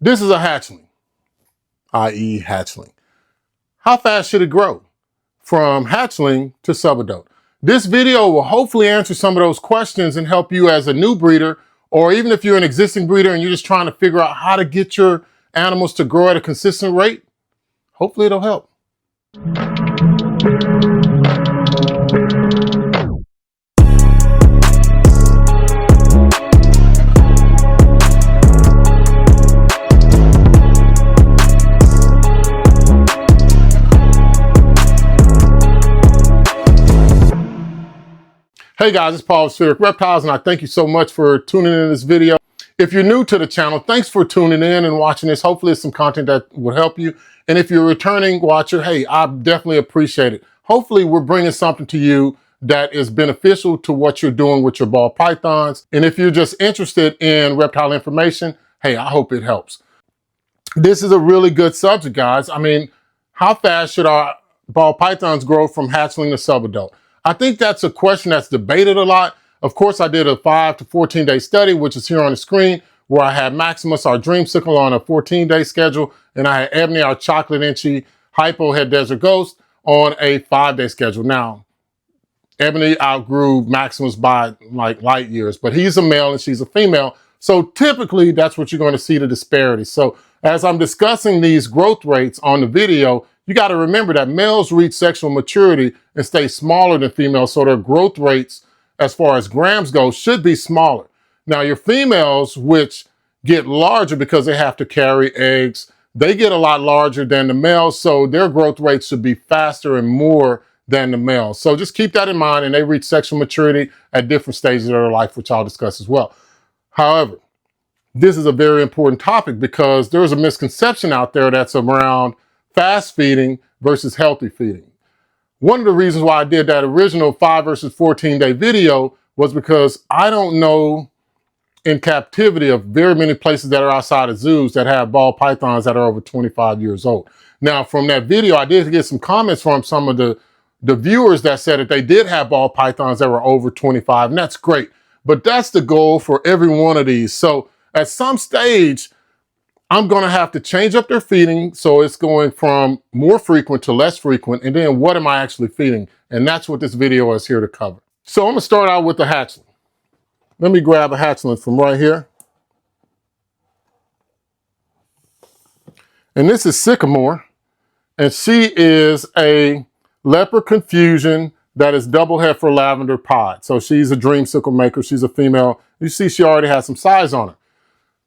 This is a hatchling, i.e. hatchling. How fast should it grow from hatchling to subadult? This video will hopefully answer some of those questions and help you as a new breeder, or even if you're an existing breeder and you're just trying to figure out how to get your animals to grow at a consistent rate. Hopefully it'll help. Hey guys, it's Paul of Spheric Reptiles, and I thank you so much for tuning in this video. If you're new to the channel, thanks for tuning in and watching this. Hopefully it's some content that will help you. And if you're a returning watcher, hey, I definitely appreciate it. Hopefully we're bringing something to you that is beneficial to what you're doing with your ball pythons. And if you're just interested in reptile information, hey, I hope it helps. This is a really good subject, guys. I mean, how fast should our ball pythons grow from hatchling to subadult? I think that's a question that's debated a lot. Of course, I did a 5 to 14 day study, which is here on the screen, where I had Maximus, our dreamsicle, on a 14-day schedule, and I had Ebony, our chocolate inchy hypo head desert ghost, on a 5-day schedule. Now, Ebony outgrew Maximus by like light years, but he's a male and she's a female. So typically that's what you're going to see, the disparity. So as I'm discussing these growth rates on the video, you got to remember that males reach sexual maturity and stay smaller than females, so their growth rates, as far as grams go, should be smaller. Now, your females, which get larger because they have to carry eggs, they get a lot larger than the males, so their growth rates should be faster and more than the males. So just keep that in mind, and they reach sexual maturity at different stages of their life, which I'll discuss as well. However, this is a very important topic because there's a misconception out there that's around fast feeding versus healthy feeding. One of the reasons why I did that original 5 versus 14 day video was because I don't know in captivity of very many places that are outside of zoos that have ball pythons that are over 25 years old. Now, from that video, I did get some comments from some of the viewers that said that they did have ball pythons that were over 25, and that's great. But that's the goal for every one of these. So at some stage, I'm going to have to change up their feeding, so it's going from more frequent to less frequent, and then what am I actually feeding? And that's what this video is here to cover. So I'm going to start out with the hatchling. Let me grab a hatchling from right here. And this is Sycamore, and she is a leopard confusion that is double heifer lavender pod. So she's a dreamsicle maker. She's a female. You see she already has some size on her.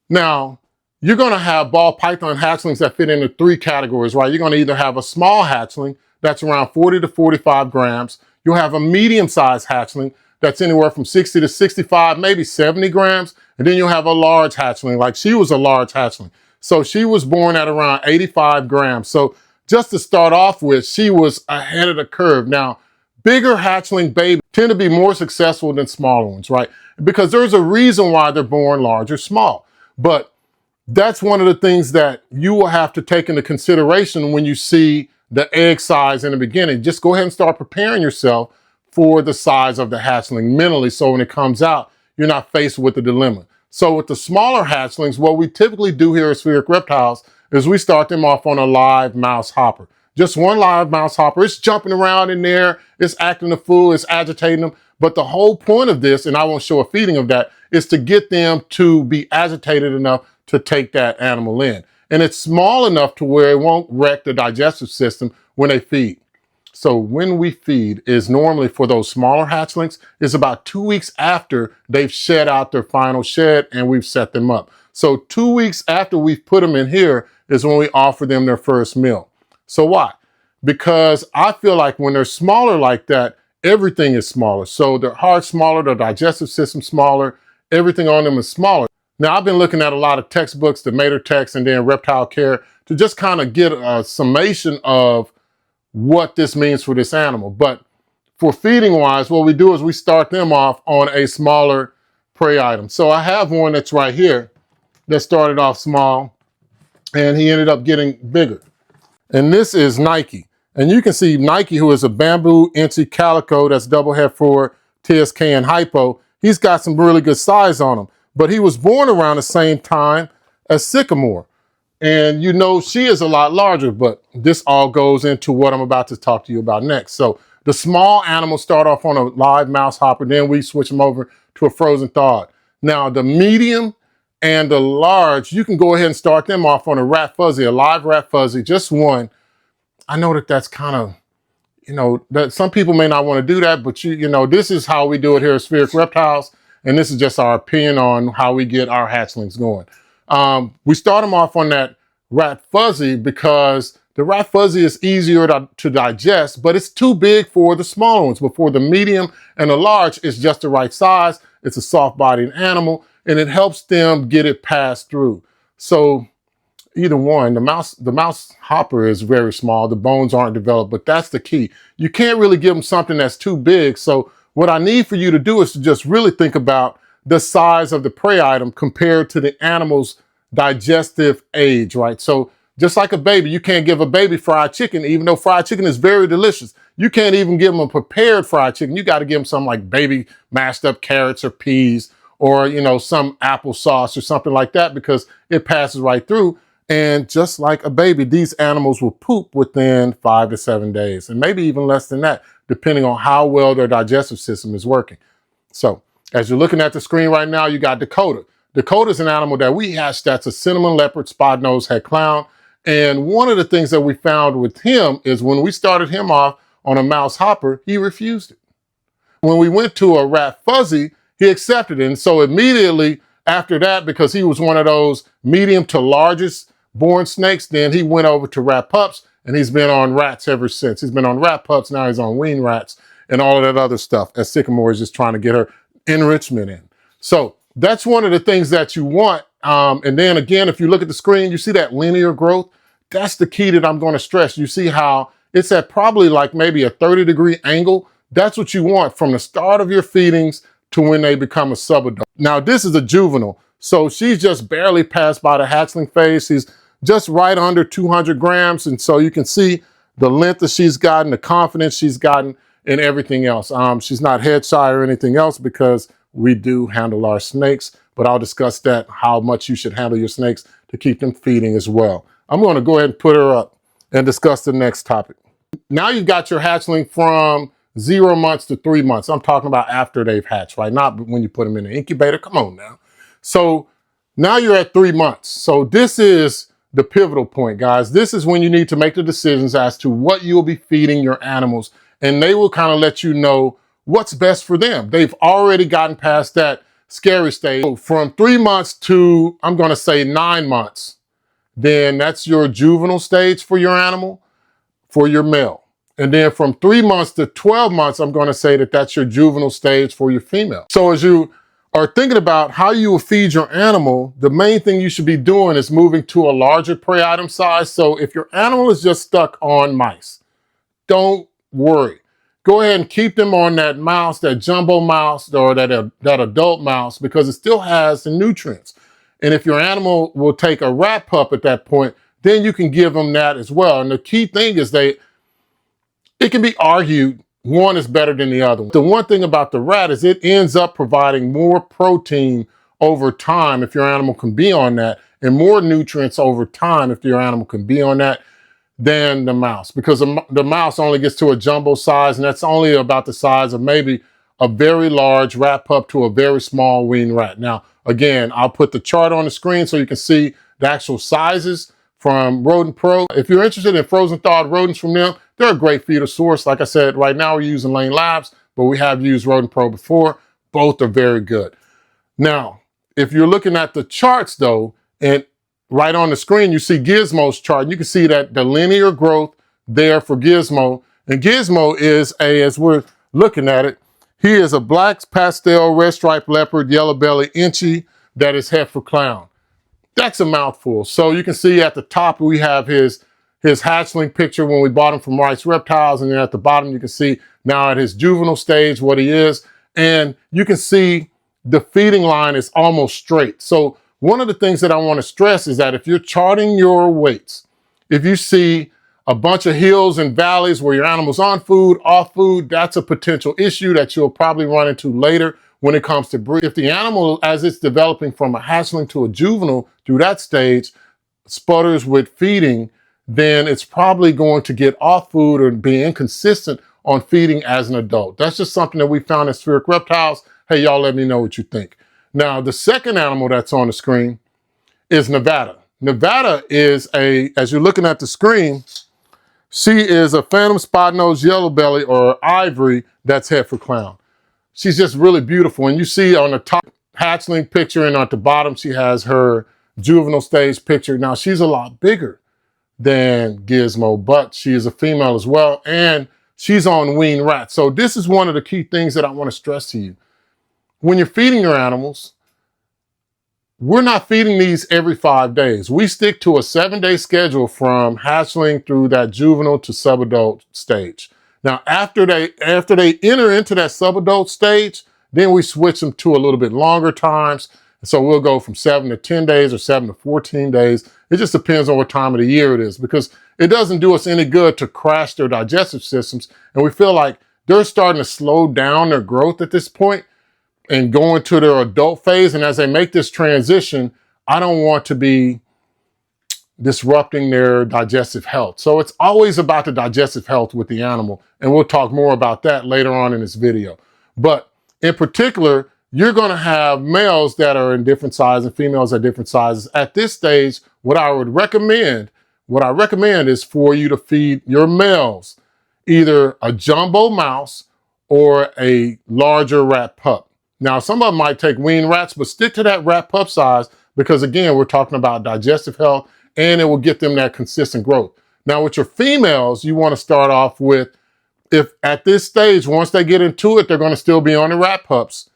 Now, you're going to have ball python hatchlings that fit into 3 categories, right? You're going to either have a small hatchling that's around 40 to 45 grams. You'll have a medium-sized hatchling that's anywhere from 60 to 65, maybe 70 grams. And then you'll have a large hatchling, like she was a large hatchling. So she was born at around 85 grams. So just to start off with, she was ahead of the curve. Now, bigger hatchling babies tend to be more successful than smaller ones, right? Because there's a reason why they're born large or small. But that's one of the things that you will have to take into consideration when you see the egg size in the beginning. Just go ahead and start preparing yourself for the size of the hatchling mentally, so when it comes out, you're not faced with the dilemma. So with the smaller hatchlings, what we typically do here at Spheric Reptiles is we start them off on a live mouse hopper. Just one live mouse hopper. It's jumping around in there, it's acting a fool, it's agitating them. But the whole point of this, and I won't show a feeding of that, is to get them to be agitated enough to take that animal in. And it's small enough to where it won't wreck the digestive system when they feed. So when we feed is normally for those smaller hatchlings, is about 2 weeks after they've shed out their final shed and we've set them up. So 2 weeks after we've put them in here is when we offer them their first meal. So why? Because I feel like when they're smaller like that, everything is smaller. So their heart's smaller, their digestive system's smaller, everything on them is smaller. Now, I've been looking at a lot of textbooks, the Mater text and then Reptile Care, to just kind of get a summation of what this means for this animal. But for feeding wise, what we do is we start them off on a smaller prey item. So I have one that's right here that started off small and he ended up getting bigger. And this is Nike. And you can see Nike, who is a bamboo inchy calico that's double head for TSK and hypo. He's got some really good size on him. But he was born around the same time as Sycamore. And you know she is a lot larger, but this all goes into what I'm about to talk to you about next. So the small animals start off on a live mouse hopper, then we switch them over to a frozen thawed. Now the medium and the large, you can go ahead and start them off on a rat fuzzy, a live rat fuzzy, just one. I know that that's kind of, you know, that some people may not want to do that, but you know, this is how we do it here at Spheric Reptiles, and this is just our opinion on how we get our hatchlings going. We start them off on that rat fuzzy because the rat fuzzy is easier to digest, but it's too big for the smaller ones. But for the medium and the large, it's just the right size. It's a soft-bodied animal, and it helps them get it passed through. So either one, the mouse hopper is very small. The bones aren't developed, but that's the key. You can't really give them something that's too big. So what I need for you to do is to just really think about the size of the prey item compared to the animal's digestive age, right? So just like a baby, you can't give a baby fried chicken, even though fried chicken is very delicious. You can't even give them a prepared fried chicken. You got to give them something like baby mashed up carrots or peas, or, you know, some applesauce or something like that, because it passes right through. And just like a baby, these animals will poop within 5 to 7 days, and maybe even less than that, depending on how well their digestive system is working. So as you're looking at the screen right now, you got Dakota. Dakota is an animal that we hatched that's a cinnamon leopard spot-nosed head clown. And one of the things that we found with him is when we started him off on a mouse hopper, he refused it. When we went to a rat fuzzy, he accepted it. And so immediately after that, because he was one of those medium to largest born snakes, then he went over to rat pups, and he's been on rats ever since. He's been on rat pups, now he's on wean rats and all of that other stuff, as Sycamore is just trying to get her enrichment in. So that's one of the things that you want. And then again, if you look at the screen, you see that linear growth. That's the key that I'm going to stress. You see how it's at probably like maybe a 30-degree angle. That's what you want from the start of your feedings to when they become a subadult. Now, this is a juvenile, so she's just barely passed by the hatchling phase. She's just right under 200 grams. And so you can see the length that she's gotten, the confidence she's gotten, and everything else. She's not head shy or anything else because we do handle our snakes, but I'll discuss that, how much you should handle your snakes to keep them feeding as well. I'm going to go ahead and put her up and discuss the next topic. Now you've got your hatchling from 0 months to 3 months. I'm talking about after they've hatched, right? Not when you put them in the incubator. Come on now. So now you're at 3 months. So this is the pivotal point, guys. This is when you need to make the decisions as to what you'll be feeding your animals, and they will kind of let you know what's best for them. They've already gotten past that scary stage. So from 3 months to, I'm going to say 9 months, then that's your juvenile stage for your animal, for your male. And then from 3 months to 12 months, I'm going to say that that's your juvenile stage for your female. So as you are thinking about how you will feed your animal, the main thing you should be doing is moving to a larger prey item size. So if your animal is just stuck on mice, don't worry. Go ahead and keep them on that mouse, that jumbo mouse, or that adult mouse, because it still has the nutrients. And if your animal will take a rat pup at that point, then you can give them that as well. And the key thing is it can be argued one is better than the other. The one thing about the rat is it ends up providing more protein over time if your animal can be on that, and more nutrients over time if your animal can be on that, than the mouse, because the mouse only gets to a jumbo size, and that's only about the size of maybe a very large rat pup to a very small wean rat. Now, again, I'll put the chart on the screen so you can see the actual sizes from Rodent Pro. If you're interested in frozen thawed rodents from them, they're a great feeder source. Like I said, right now we're using Lane Labs, but we have used Rodent Pro before. Both are very good. Now, if you're looking at the charts though, and right on the screen, you see Gizmo's chart. You can see that the linear growth there for Gizmo. And Gizmo is as we're looking at it, he is a black pastel red striped leopard, yellow belly inchy that is heifer clown. That's a mouthful. So you can see at the top, we have his hatchling picture when we bought him from Rice Reptiles. And then at the bottom, you can see now at his juvenile stage, what he is. And you can see the feeding line is almost straight. So one of the things that I want to stress is that if you're charting your weights, if you see a bunch of hills and valleys where your animal's on food, off food, that's a potential issue that you'll probably run into later when it comes to breed. If the animal, as it's developing from a hatchling to a juvenile through that stage, sputters with feeding, then it's probably going to get off food or be inconsistent on feeding as an adult. That's just something that we found in Spheric Reptiles. Hey, y'all, let me know what you think. Now, the second animal that's on the screen is Nevada. Nevada is as you're looking at the screen, she is a phantom spot-nosed yellow belly or ivory that's head for clown. She's just really beautiful. And you see on the top hatchling picture and at the bottom, she has her juvenile stage picture. Now, she's a lot bigger than Gizmo, but she is a female as well. And she's on weaned rats. So this is one of the key things that I want to stress to you. When you're feeding your animals, we're not feeding these every 5 days. We stick to a 7-day schedule from hatchling through that juvenile to subadult stage. Now, after they enter into that subadult stage, then we switch them to a little bit longer times. So we'll go from 7 to 10 days or 7 to 14 days. It just depends on what time of the year it is, because it doesn't do us any good to crash their digestive systems. And we feel like they're starting to slow down their growth at this point and go into their adult phase. And as they make this transition, I don't want to be disrupting their digestive health. So it's always about the digestive health with the animal. And we'll talk more about that later on in this video. But in particular, you're going to have males that are in different sizes and females at different sizes. At this stage, what I recommend is for you to feed your males either a jumbo mouse or a larger rat pup. Now, some of them might take weaned rats, but stick to that rat pup size because, again, we're talking about digestive health and it will get them that consistent growth. Now, with your females, you want to start off with, if at this stage, once they get into it, they're going to still be on the rat pups.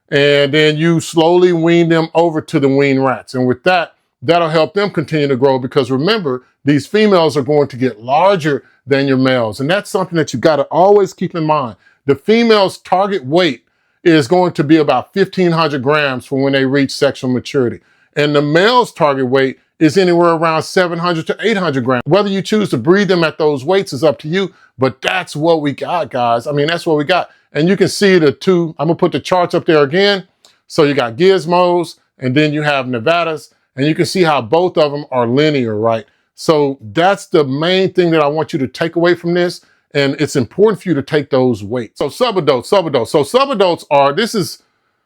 And then you slowly wean them over to the weaned rats. And with that, that'll help them continue to grow because remember, these females are going to get larger than your males. And that's something that you got to always keep in mind. The female's target weight is going to be about 1,500 grams for when they reach sexual maturity. And the male's target weight is anywhere around 700 to 800 grams. Whether you choose to breed them at those weights is up to you, but that's what we got, guys. I mean, that's what we got. And you can see the two, I'm gonna put the charts up there again. So you got Gizmos, and then you have Nevadas, and you can see how both of them are linear, right? So that's the main thing that I want you to take away from this. And it's important for you to take those weights. So subadults. So subadults are, this is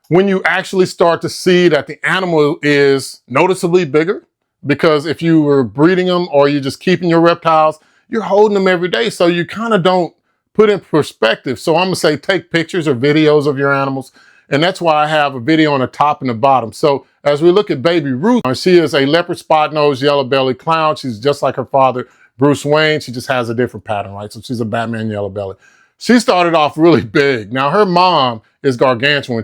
when you actually start to see that the animal is noticeably bigger, because if you were breeding them or you're just keeping your reptiles, you're holding them every day. So you kind of don't put in perspective. So I'm gonna say take pictures or videos of your animals. And that's why I have a video on the top and the bottom. So as we look at baby Ruth, she is a leopard spot-nosed yellow belly clown. She's just like her father, Bruce Wayne. She just has a different pattern, right? So she's a Batman yellow belly. She started off really big. Now her mom is gargantuan.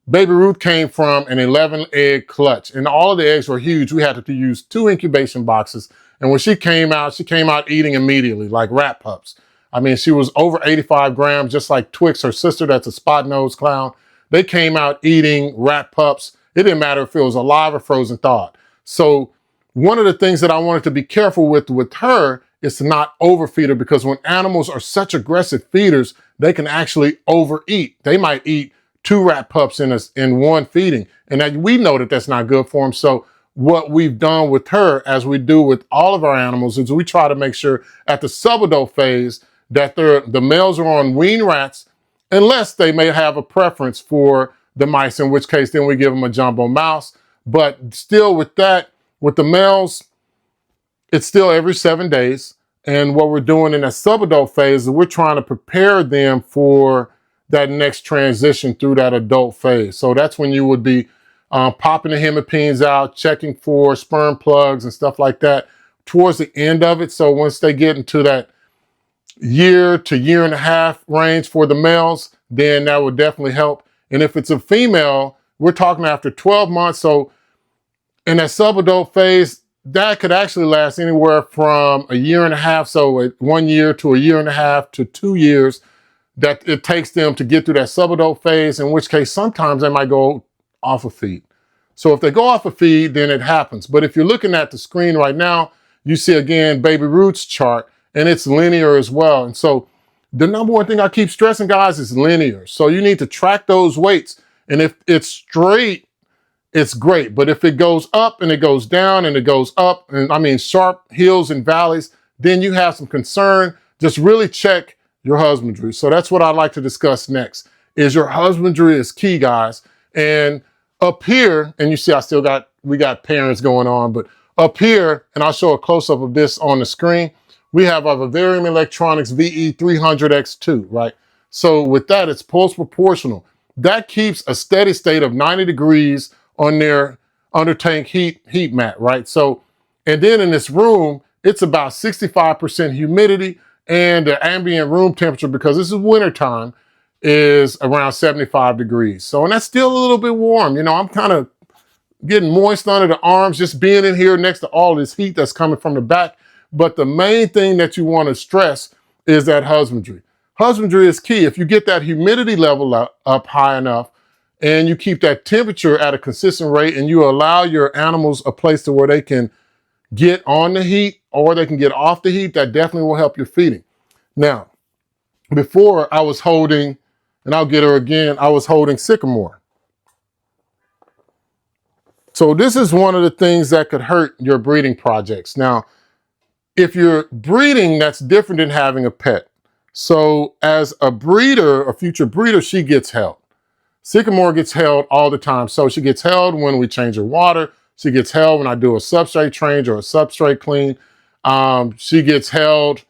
Baby Ruth came from an 11 egg clutch and all of the eggs were huge. We had to use 2 incubation boxes. And when she came out eating immediately like rat pups. I mean, she was over 85 grams, just like Twix, her sister, that's a spot-nosed clown. They came out eating rat pups. It didn't matter if it was alive or frozen thawed. So one of the things that I wanted to be careful with her is to not overfeed her, because when animals are such aggressive feeders, they can actually overeat. They might eat 2 rat pups in one feeding. And we know that that's not good for them. So what we've done with her, as we do with all of our animals, is we try to make sure at the subadult phase that the males are on weaned rats, unless they may have a preference for the mice, in which case then we give them a jumbo mouse. But still with that, with the males, it's still every 7 days. And what we're doing in that subadult phase is we're trying to prepare them for that next transition through that adult phase. So that's when you would be popping the hemipines out, checking for sperm plugs and stuff like that towards the end of it. So once they get into that year to year and a half range for the males, then that would definitely help. And if it's a female, we're talking after 12 months. So in that subadult phase, that could actually last anywhere from a year and a half, so 1 year to a year and a half to 2 years, that it takes them to get through that subadult phase, in which case sometimes they might go off a feed. So if they go off a feed, then it happens. But if you're looking at the screen right now, you see again Baby Ruth's chart, and it's linear as well. And so the number one thing I keep stressing, guys, is linear. So you need to track those weights. And if it's straight it's great. But if it goes up and it goes down and it goes up, and I mean sharp hills and valleys, then you have some concern. Just really check your husbandry. So that's what I'd like to discuss next, is your husbandry is key, guys. And up here, and you see we got parents going on, but up here, and I'll show a close-up of this on the screen, we have our Vivarium Electronics VE300X2, right? So with that, it's pulse proportional. That keeps a steady state of 90 degrees on their under tank heat mat, right? So, and then in this room, it's about 65% humidity, and the ambient room temperature, because this is wintertime, is around 75 degrees. So, and that's still a little bit warm. You know, I'm kind of getting moist under the arms, just being in here next to all this heat that's coming from the back. But the main thing that you want to stress is that husbandry. Husbandry is key. If you get that humidity level up high enough, and you keep that temperature at a consistent rate, and you allow your animals a place to where they can get on the heat or they can get off the heat, that definitely will help your feeding. Now, before I was holding, and I'll get her again, I was holding Sycamore. So this is one of the things that could hurt your breeding projects. Now, if you're breeding, that's different than having a pet. So as a breeder, a future breeder, she gets held. Sycamore gets held all the time. So she gets held when we change her water. She gets held when I do a substrate change or a substrate clean. She gets held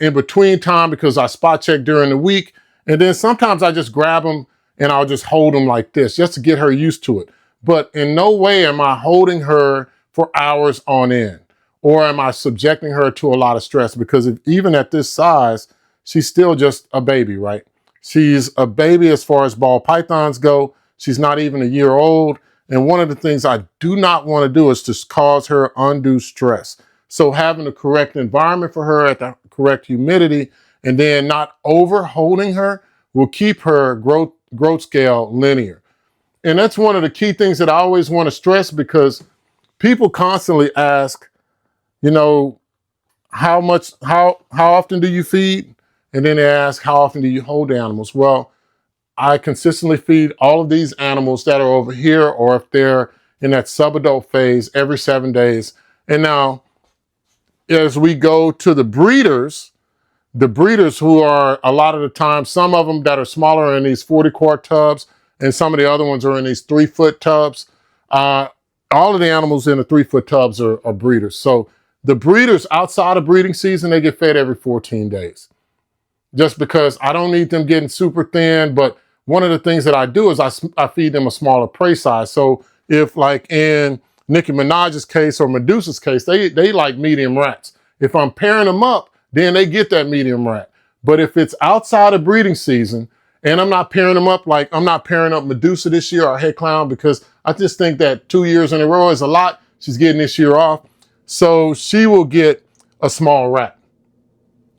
in between time because I spot check during the week. And then sometimes I just grab them and I'll just hold them like this just to get her used to it. But in no way am I holding her for hours on end, or am I subjecting her to a lot of stress, because even at this size, she's still just a baby, right? She's a baby as far as ball pythons go. She's not even a year old. And one of the things I do not want to do is to cause her undue stress. So having the correct environment for her at the correct humidity, and then not over holding her, will keep her growth scale linear. And that's one of the key things that I always want to stress, because people constantly ask, you know, how often do you feed? And then they ask, how often do you hold the animals? Well, I consistently feed all of these animals that are over here, or if they're in that subadult phase, every 7 days. And now, as we go to the breeders who are a lot of the time, some of them that are smaller are in these 40-quart tubs, and some of the other ones are in these 3-foot tubs. All of the animals in the 3-foot tubs are breeders. So the breeders outside of breeding season, they get fed every 14 days. Just because I don't need them getting super thin, but one of the things that I do is I feed them a smaller prey size. So if, like in Nicki Minaj's case or Medusa's case, they like medium rats. If I'm pairing them up, then they get that medium rat. But if it's outside of breeding season and I'm not pairing them up, like I'm not pairing up Medusa this year or Head Clown, because I just think that 2 years in a row is a lot. She's getting this year off. So she will get a small rat.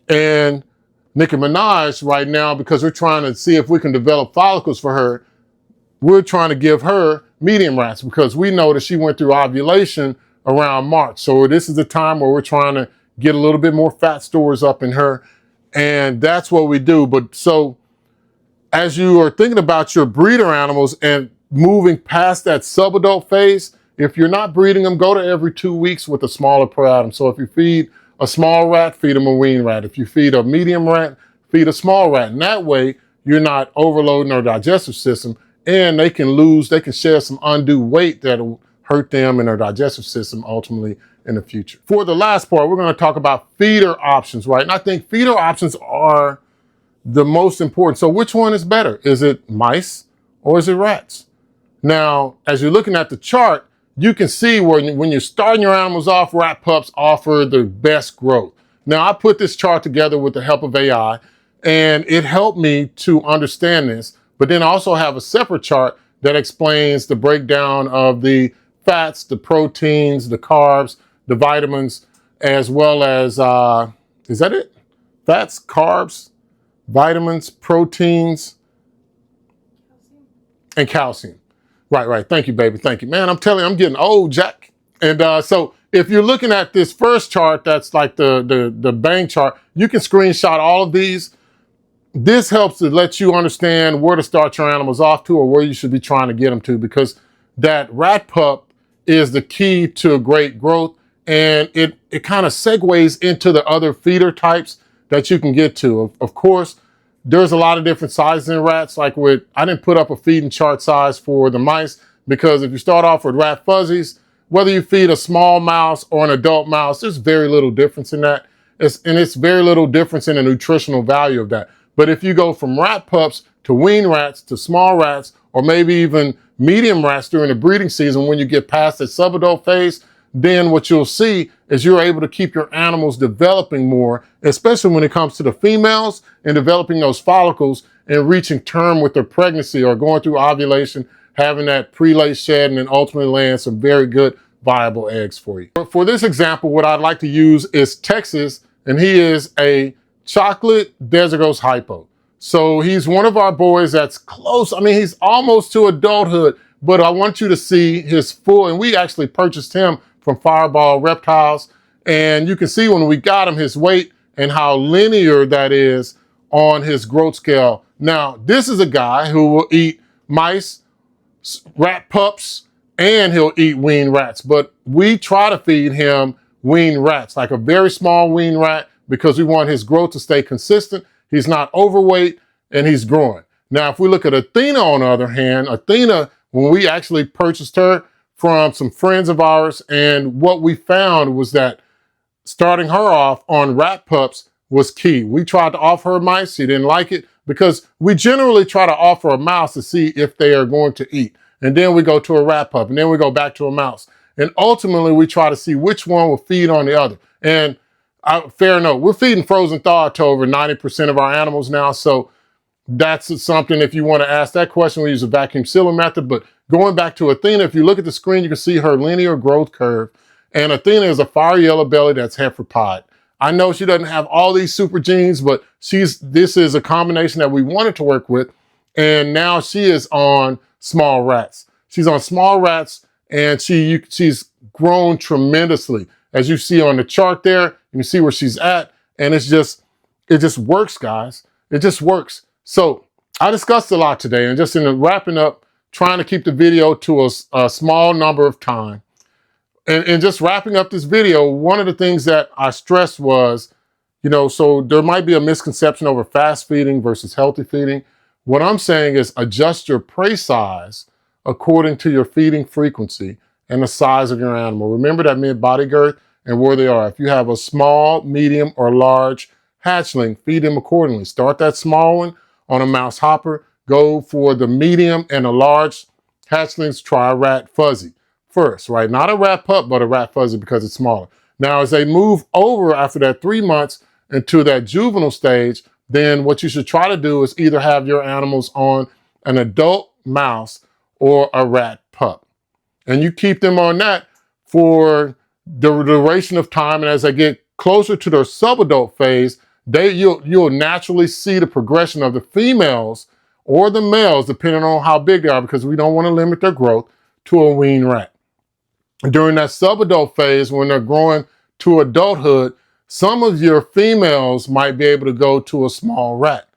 And Nicki Minaj right now, because we're trying to see if we can develop follicles for her, we're trying to give her medium rats, because we know that she went through ovulation around March. So this is the time where we're trying to get a little bit more fat stores up in her. And that's what we do. But so as you are thinking about your breeder animals and moving past that subadult phase, if you're not breeding them, go to every 2 weeks with a smaller paradigm. So if you feed a small rat, feed them a wean rat. If you feed a medium rat, feed a small rat. And that way, you're not overloading their digestive system, and they can share some undue weight that'll hurt them and their digestive system ultimately in the future. For the last part, we're going to talk about feeder options, right? And I think feeder options are the most important. So which one is better? Is it mice or is it rats? Now, as you're looking at the chart, you can see where when you're starting your animals off, rat pups offer the best growth. Now, I put this chart together with the help of AI, and it helped me to understand this, but then I also have a separate chart that explains the breakdown of the fats, the proteins, the carbs, the vitamins, as well as, is that it? Fats, carbs, vitamins, proteins, and calcium. Right. Thank you, baby. Thank you. Man, I'm telling you, I'm getting old, Jack. And so if you're looking at this first chart, that's like the bang chart, you can screenshot all of these. This helps to let you understand where to start your animals off to, or where you should be trying to get them to, because that rat pup is the key to great growth, and it kind of segues into the other feeder types that you can get to. Of course, there's a lot of different sizes in rats. Like I didn't put up a feeding chart size for the mice, because if you start off with rat fuzzies, whether you feed a small mouse or an adult mouse, there's very little difference in that. It's very little difference in the nutritional value of that. But if you go from rat pups to wean rats to small rats, or maybe even medium rats during the breeding season, when you get past the subadult phase, then what you'll see is you're able to keep your animals developing more, especially when it comes to the females and developing those follicles and reaching term with their pregnancy or going through ovulation, having that pre-late shed, and then ultimately laying some very good viable eggs for you. For this example, what I'd like to use is Texas, and he is a chocolate desert ghost hypo. So he's one of our boys that's close. I mean, he's almost to adulthood, but I want you to see his full, and we actually purchased him from Fireball Reptiles. And you can see when we got him, his weight and how linear that is on his growth scale. Now, this is a guy who will eat mice, rat pups, and he'll eat weaned rats. But we try to feed him weaned rats, like a very small weaned rat, because we want his growth to stay consistent. He's not overweight and he's growing. Now, if we look at Athena, on the other hand, Athena, when we actually purchased her from some friends of ours, and what we found was that starting her off on rat pups was key. We tried to offer her mice. She didn't like it, because we generally try to offer a mouse to see if they are going to eat. And then we go to a rat pup, and then we go back to a mouse. And ultimately, we try to see which one will feed on the other. And fair note, we're feeding frozen thaw to over 90% of our animals now. So that's something, if you want to ask that question, we use a vacuum sealer method. But going back to Athena, if you look at the screen, you can see her linear growth curve. And Athena is a fire yellow belly that's heifer pied. I know she doesn't have all these super genes, but this is a combination that we wanted to work with. And now she is on small rats. She's on small rats, and she's grown tremendously. As you see on the chart there, you can see where she's at, and it just works, guys. It just works. So I discussed a lot today, and just in wrapping up, trying to keep the video to a small number of time. And just wrapping up this video, one of the things that I stressed was, so there might be a misconception over fast feeding versus healthy feeding. What I'm saying is adjust your prey size according to your feeding frequency and the size of your animal. Remember that mid-body girth and where they are. If you have a small, medium, or large hatchling, feed them accordingly. Start that small one on a mouse hopper. Go for the medium and a large hatchlings. Try a rat fuzzy first, right? Not a rat pup, but a rat fuzzy, because it's smaller. Now, as they move over after that 3 months into that juvenile stage, then what you should try to do is either have your animals on an adult mouse or a rat pup. And you keep them on that for the duration of time. And as they get closer to their subadult phase, you'll naturally see the progression of the females or the males, depending on how big they are, because we don't want to limit their growth to a weaned rat. During that subadult phase, when they're growing to adulthood, some of your females might be able to go to a small rat,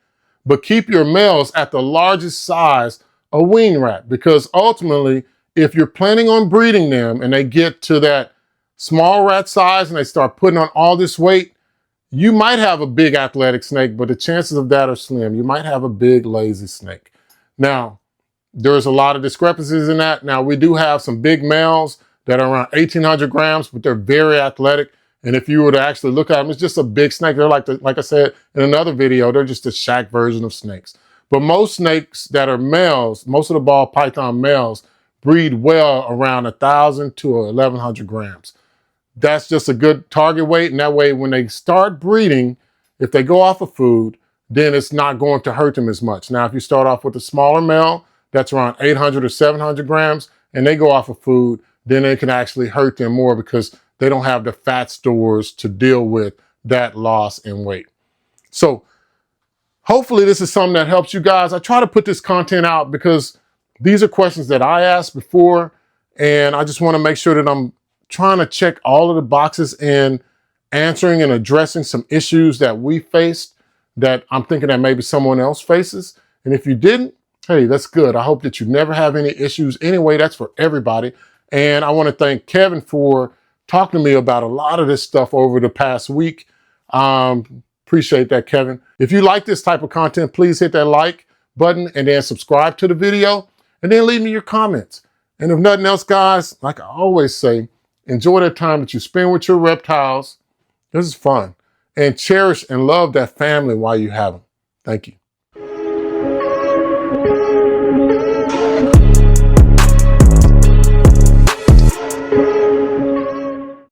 but keep your males at the largest size, a weaned rat, because ultimately, if you're planning on breeding them and they get to that small rat size and they start putting on all this weight, you might have a big athletic snake, but the chances of that are slim. You might have a big lazy snake. Now, there's a lot of discrepancies in that. Now, we do have some big males that are around 1,800 grams, but they're very athletic. And if you were to actually look at them, it's just a big snake. They're like I said in another video, they're just a shack version of snakes. But most snakes that are males, most of the ball python males, breed well around 1,000 to 1,100 grams. That's just a good target weight. And that way, when they start breeding, if they go off of food, then it's not going to hurt them as much. Now, if you start off with a smaller male, that's around 800 or 700 grams, and they go off of food, then it can actually hurt them more because they don't have the fat stores to deal with that loss in weight. So hopefully this is something that helps you guys. I try to put this content out because these are questions that I asked before, and I just want to make sure that I'm trying to check all of the boxes in answering and addressing some issues that we faced that I'm thinking that maybe someone else faces. And if you didn't, Hey, that's good. I hope that you never have any issues. Anyway, that's for everybody. And I want to thank Kevin for talking to me about a lot of this stuff over the past week. Appreciate that, Kevin. If you like this type of content, please hit that like button and then subscribe to the video and then leave me your comments. And if nothing else, guys, like I always say, enjoy the time that you spend with your reptiles. This is fun. And cherish and love that family while you have them. Thank you.